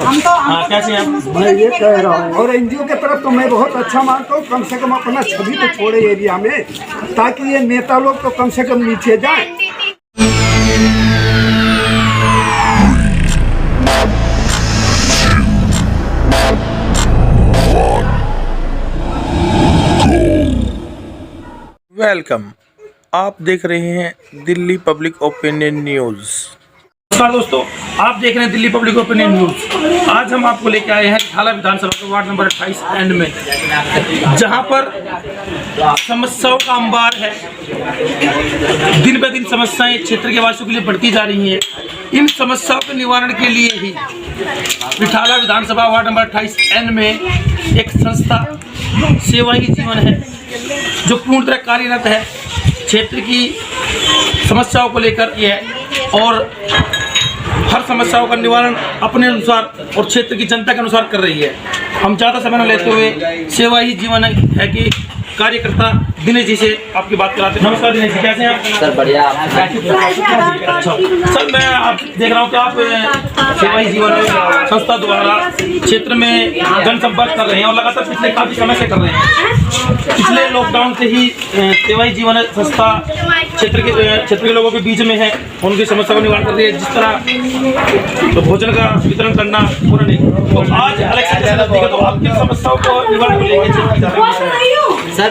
कैसे हैं? मैं ये कह रहा हूँ, और एनजीओ के तरफ तो मैं बहुत अच्छा मानता हूँ। कम से कम अपना छवि तो छोड़े एरिया में, ताकि ये नेता लोग तो कम से कम नीचे जाएं। वेलकम, आप देख रहे हैं दिल्ली पब्लिक ओपिनियन न्यूज़। नमस्कार दोस्तों, आप देख रहे हैं दिल्ली पब्लिक ओपिनियन न्यूज़। आज हम आपको लेके आए हैं ढाला विधानसभा के वार्ड नंबर 28 एंड में, जहां पर समस्याओं का अंबार है। दिन ब दिन समस्याएं क्षेत्र के वासियों के लिए बढ़ती जा रही हैं। इन समस्याओं के निवारण के लिए ही ढाला विधानसभा वार्ड नंबर 28 एंड में एक संस्था सेवा ही जीवन है, जो पूर्ण तरह कार्यरत है। क्षेत्र की समस्याओं को लेकर यह और हर समस्याओं का निवारण अपने अनुसार और क्षेत्र की जनता के अनुसार कर रही है। हम ज़्यादा समय न लेते हुए सेवा ही जीवन है कि कार्यकर्ता दिनेश जी से आपकी बात कराते हैं। नमस्कार दिनेश जी, कैसे हैं आप? सर बढ़िया। अच्छा सर, मैं आप देख रहा हूँ कि आप सेवा ही जीवन संस्था द्वारा क्षेत्र में जनसंपर्क कर रहे हैं और लगातार पिछले काफ़ी समय से कर रहे हैं। पिछले लॉकडाउन से ही सेवा ही जीवन संस्था क्षेत्र के लोगों के बीच में है, उनकी समस्या का निवारण कर रही है। जिस तरह तो भोजन का वितरण करना पूरा नहीं, तो आज इलेक्शन तो आप किन समस्याओं को निवारण को लेकर? सर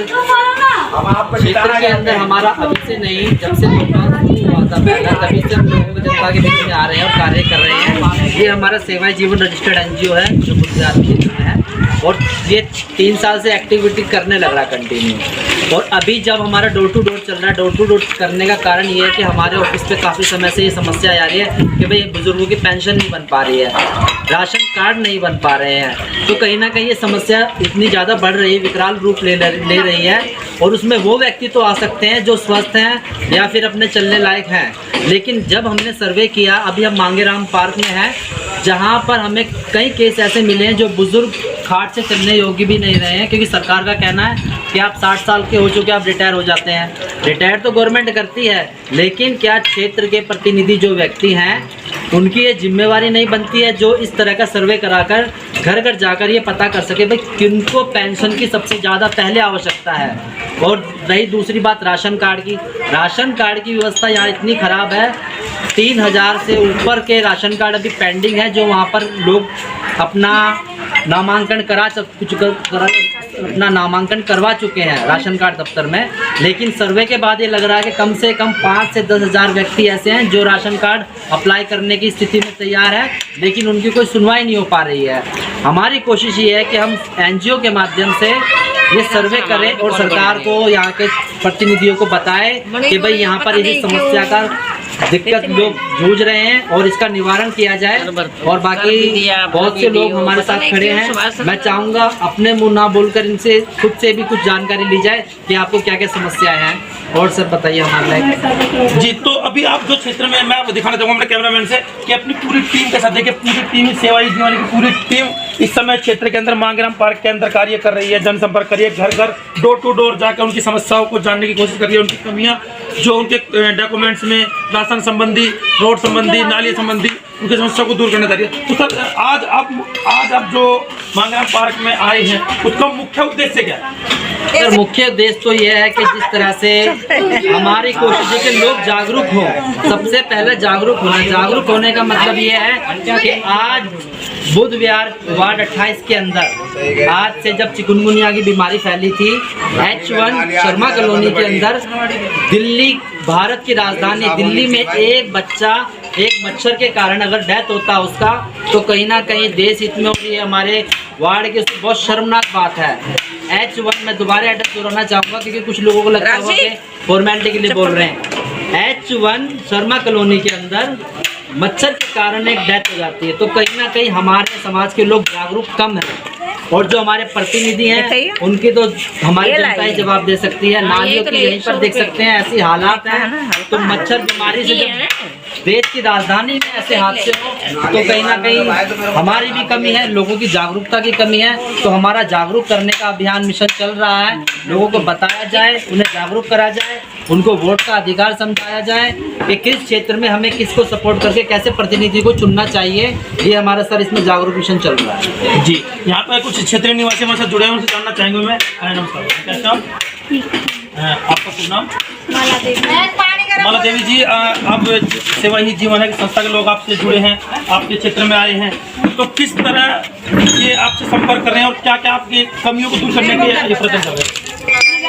क्षेत्र के अंदर हमारा अभी से नहीं, जब से लॉकडाउन शुरू हुआ था पहला, तभी से हम लोगों को जनता के बीच में आ रहे हैं और कार्य कर रहे हैं। ये हमारा सेवा जीवन रजिस्टर्ड एनजीओ है जो गुजरात में है, और ये 3 साल से एक्टिविटी करने लग रहा कंटिन्यू। और अभी जब हमारा डोर टू डोर चल रहा है, डोर टू डोर करने का कारण ये है कि हमारे ऑफिस पे काफ़ी समय से ये समस्या आ रही है कि भाई बुजुर्गों की पेंशन नहीं बन पा रही है, राशन कार्ड नहीं बन पा रहे हैं। तो कहीं ना कहीं ये समस्या इतनी ज़्यादा बढ़ रही है, विकराल रूप ले रही है। और उसमें वो व्यक्ति तो आ सकते हैं जो स्वस्थ हैं या फिर अपने चलने लायक हैं, लेकिन जब हमने सर्वे किया, अभी हम मांगेराम पार्क में हैं, जहाँ पर हमें कई केस ऐसे मिले हैं जो बुजुर्ग खाट से चलने योग्य भी नहीं रहे हैं, क्योंकि सरकार का कहना है कि आप 60 साल के हो चुके आप रिटायर हो जाते हैं। रिटायर तो गवर्नमेंट करती है, लेकिन क्या क्षेत्र के प्रतिनिधि जो व्यक्ति हैं उनकी ये जिम्मेवारी नहीं बनती है जो इस तरह का सर्वे कराकर घर घर जाकर ये पता कर सके भाई किनको पेंशन की सबसे ज़्यादा पहले आवश्यकता है। और रही दूसरी बात राशन कार्ड की, राशन कार्ड की व्यवस्था यहाँ इतनी ख़राब है, 3000 से ऊपर के राशन कार्ड अभी पेंडिंग है, जो वहाँ पर लोग अपना नामांकन अपना नामांकन करवा चुके हैं राशन कार्ड दफ्तर में। लेकिन सर्वे के बाद ये लग रहा है कि कम से कम 5 से 10 हज़ार व्यक्ति ऐसे हैं जो राशन कार्ड अप्लाई करने की स्थिति में तैयार है, लेकिन उनकी कोई सुनवाई नहीं हो पा रही है। हमारी कोशिश ये है कि हम एनजीओ के माध्यम से ये सर्वे करें और सरकार को, यहाँ के प्रतिनिधियों को बताएं कि भाई यहाँ पर ये समस्या का दिक्कत लोग जूझ रहे हैं और इसका निवारण किया जाए। और बाकी बहुत से लोग हमारे साथ खड़े हैं, मैं चाहूँगा अपने मुंह ना बोलकर इनसे खुद से भी कुछ जानकारी ली जाए कि आपको क्या क्या समस्याएं हैं। और सर बताइए हमारे जी। तो अभी आप जो क्षेत्र में, मैं आपको दिखाना चाहूँगा अपने कैमरामैन से कि अपनी पूरी टीम के साथ देखिए, पूरी टीम सेवा ही जीवन की पूरी टीम इस समय क्षेत्र के अंदर मांगेराम पार्क के अंदर कार्य कर रही है, जनसंपर्क कर रही है, घर घर डोर टू डोर जाकर उनकी समस्याओं को जानने की कोशिश कर रही है, उनकी कमियां जो उनके डॉक्यूमेंट्स में राशन संबंधी, रोड संबंधी, नाली संबंधी उनकी समस्या को दूर करने जा रही है। तो सर आज आप जो मांगेराम पार्क में आए हैं, उसका मुख्य उद्देश्य क्या है? सर मुख्य उद्देश्य तो यह है कि जिस तरह से हमारी कोशिश है कि लोग जागरूक हों, सबसे पहले जागरूक होने का मतलब ये है कि आज बुधवार वार्ड 28 के अंदर, आज से जब चिकुनगुनिया की बीमारी फैली थी, H1 शर्मा कॉलोनी के अंदर, दिल्ली, भारत की राजधानी दिल्ली में एक बच्चा एक मच्छर के कारण अगर डेथ होता है उसका, तो कहीं ना कहीं देश हित में, और ये हमारे वार्ड की बहुत शर्मनाक बात है। H1 में दोबारा एड्रेस दोहराना चाहूँगा क्योंकि कुछ लोगों को लगता है कि फॉर्मेलिटी के लिए बोल रहे हैं। H1 शर्मा कॉलोनी के अंदर मच्छर के कारण एक डेथ हो जाती है, तो कहीं ना कहीं हमारे समाज के लोग जागरूक कम हैं, और जो हमारे प्रतिनिधि हैं उनकी तो हमारी जनता ही जवाब दे सकती है। नालियों की यहीं पर देख सकते हैं ऐसी हालात हैं। तो मच्छर बीमारी से जब देश की राजधानी में ऐसे हादसे हो तो कहीं ना कहीं हमारी भी कमी है, लोगों की जागरूकता की कमी है। तो हमारा जागरूक करने का अभियान मिशन चल रहा है, लोगों को बताया जाए, उन्हें जागरूक करा जाए, उनको वोट का अधिकार समझाया जाए कि किस क्षेत्र में हमें किसको सपोर्ट करके कैसे प्रतिनिधि को चुनना चाहिए। ये हमारा सर इसमें जागरूक मिशन चल रहा है। जी, यहाँ पर कुछ क्षेत्रीय निवासी हमारे साथ जुड़े हैं, उनसे जानना चाहेंगे। मैं नमस्कार, कैसे आप? आपका शुभ नाम? माला देवी जी, आप सेवा ही जीवन है संस्था के लोग आपसे जुड़े हैं, आपके क्षेत्र में आए हैं, तो किस तरह ये आपसे संपर्क कर रहे हैं और क्या क्या आपकी कमियों को दूर करने के ये प्रयत्न कर रहे हैं?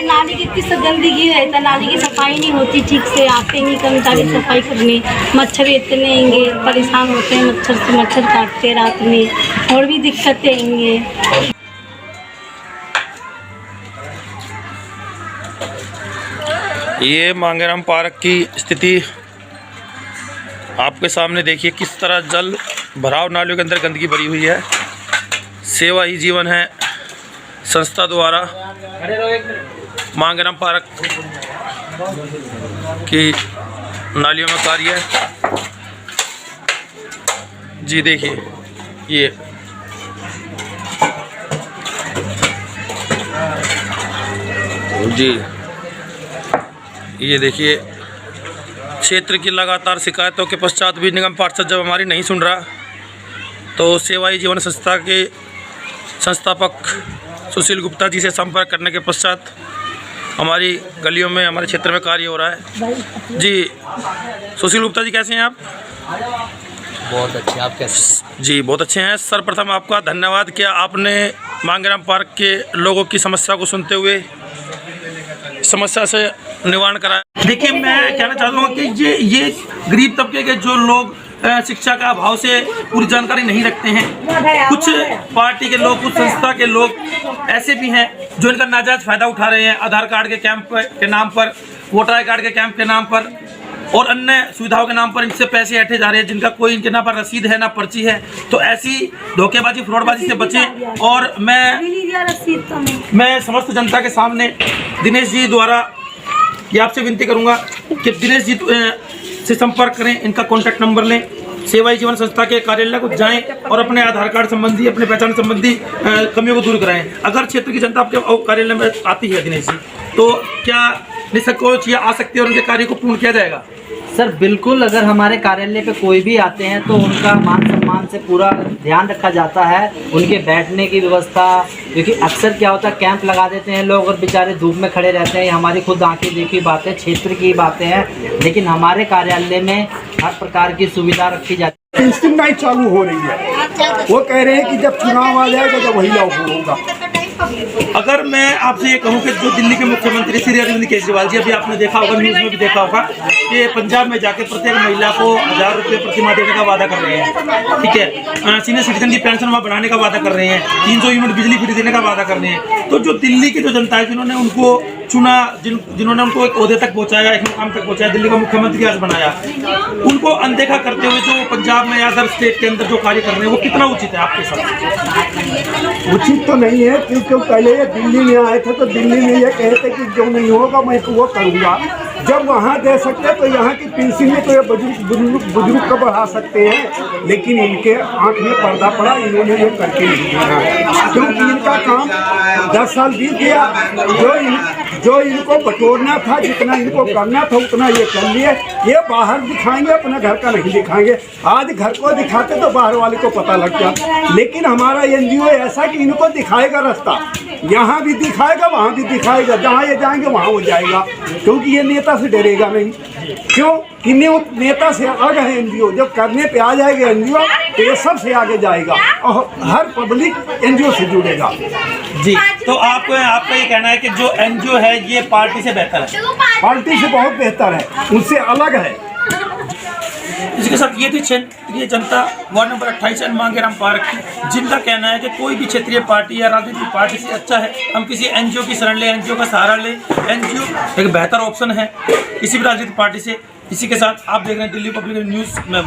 नाली की इतनी गंदगी है, तो नाली की सफाई नहीं होती ठीक से, आते ही कर्मचारी सफाई करने, मच्छर इतने आएंगे, परेशान होते हैं मच्छर से, मच्छर काटते रात में, और भी दिक्कतें आएंगे। ये मांगेराम पार्क की स्थिति आपके सामने देखिए, किस तरह जल भराव, नालियों के अंदर गंदगी भरी हुई है। सेवा ही जीवन है संस्था द्वारा मांगेराम पार्क की नालियों में कार्य है। जी देखिए, ये देखिए, क्षेत्र की लगातार शिकायतों के पश्चात भी निगम पार्षद जब हमारी नहीं सुन रहा, तो सेवा ही जीवन संस्था के संस्थापक सुशील गुप्ता जी से संपर्क करने के पश्चात हमारी गलियों में, हमारे क्षेत्र में कार्य हो रहा है। जी सुशील गुप्ता जी, कैसे हैं आप? बहुत अच्छे, आप कैसे? जी बहुत अच्छे हैं। सर्वप्रथम आपका धन्यवाद कि आपने मांगेराम पार्क के लोगों की समस्या को सुनते हुए समस्या से निवारण कराया। देखिए, मैं कहना चाहता हूँ कि ये गरीब तबके के जो लोग शिक्षा का अभाव से पूरी जानकारी नहीं रखते हैं, कुछ पार्टी के लोग, कुछ संस्था के लोग ऐसे भी हैं जो इनका नाजायज फायदा उठा रहे हैं, आधार कार्ड के कैंप के नाम पर, वोटर आई कार्ड के कैंप के नाम पर और अन्य सुविधाओं के नाम पर इनसे पैसे हटे जा रहे हैं, जिनका कोई इनके ना पर रसीद है ना पर्ची है। तो ऐसी धोखेबाजी, फ्रॉडबाजी से बचें। और मैं समस्त जनता के सामने दिनेश जी द्वारा ये आपसे विनती करूंगा कि दिनेश जी से संपर्क करें, इनका कॉन्टैक्ट नंबर लें, सेवा ही जीवन संस्था के कार्यालय को जाएं और अपने आधार कार्ड संबंधी, अपने पहचान संबंधी कमियों को दूर कराएं। अगर क्षेत्र की जनता आपके कार्यालय में आती है दिनेश जी, तो क्या निसंकोच या आ सकती है और उनके कार्य को पूर्ण किया जाएगा? सर बिल्कुल, अगर हमारे कार्यालय पे कोई भी आते हैं तो उनका मान सम्मान से पूरा ध्यान रखा जाता है, उनके बैठने की व्यवस्था, क्योंकि अक्सर क्या होता है कैंप लगा देते हैं लोग और बेचारे धूप में खड़े रहते हैं। हमारी खुद आंखें देखी बातें, क्षेत्र की बातें हैं, लेकिन हमारे कार्यालय में हर प्रकार की सुविधा रखी जाती है। पेंशन नाइट चालू हो रही है, वो कह रहे हैं कि जब चुनाव आ जाएगा जब वही लागू होगा। अगर मैं आपसे ये कहूँ कि जो दिल्ली के मुख्यमंत्री श्री अरविंद केजरीवाल जी, अभी आपने देखा होगा, न्यूज़ में भी देखा होगा कि पंजाब में जाके प्रत्येक महिला को 1000 रुपये प्रति माह देने का वादा कर रहे हैं, ठीक है। सीनियर सिटीजन की पेंशन वहाँ बढ़ाने का वादा कर रहे हैं, 300 यूनिट बिजली फ्री देने का वादा कर रहे हैं। तो जो दिल्ली की जो जनता है, जिन्होंने उनको चुना, जिन्होंने उनको एक ओहदे तक पहुँचाया, एक मुकाम तक पहुँचाया, दिल्ली का मुख्यमंत्री आज बनाया, उनको अनदेखा करते हुए जो पंजाब में या अदर स्टेट के अंदर जो कार्य कर रहे हैं, वो कितना उचित है आपके साथ? उचित तो नहीं है, क्योंकि पहले ये दिल्ली में आए थे तो दिल्ली में ये कहते कि जो नहीं होगा मैं तो वो करूँगा। जब वहाँ दे सकते तो यहाँ की पेंशन में तो ये बुजुर्ग को बढ़ा सकते हैं, लेकिन इनके आँख में पर्दा पड़ा, इन्होंने ये करके नहीं दिया, क्योंकि इनका काम 10 साल बीत गया। जो इनको बटोरना था, जितना इनको करना था उतना ये कर लिए। ये बाहर दिखाएंगे, अपना घर का नहीं दिखाएंगे। आज घर को दिखाते तो बाहर वाले को पता लग गया, लेकिन हमारा NGO ऐसा कि इनको दिखाएगा रास्ता, यहाँ भी दिखाएगा, वहाँ भी दिखाएगा, जहाँ ये जाएंगे वहाँ वो जाएगा, क्योंकि ये नेता से डरेगा नहीं। क्यों कि नेता से आगे है NGO, जब करने पे आ जाएगा NGO तो ये सबसे आगे जाएगा और हर पब्लिक NGO से जुड़ेगा। जी, तो आपका ये कहना है कि जो NGO है ये पार्टी से बेहतर है? पार्टी से बहुत बेहतर है, उनसे अलग है। इसके साथ ये थी क्षेत्रीय जनता वार्ड नंबर 28 मांगेराम पार्क की, जिनका कहना है कि कोई भी क्षेत्रीय पार्टी या राजनीतिक पार्टी से अच्छा है हम किसी NGO की शरण लें, NGO का सहारा लें। NGO एक बेहतर ऑप्शन है किसी भी राजनीतिक पार्टी से। इसी के साथ आप देख रहे हैं दिल्ली पब्लिक न्यूज़ में।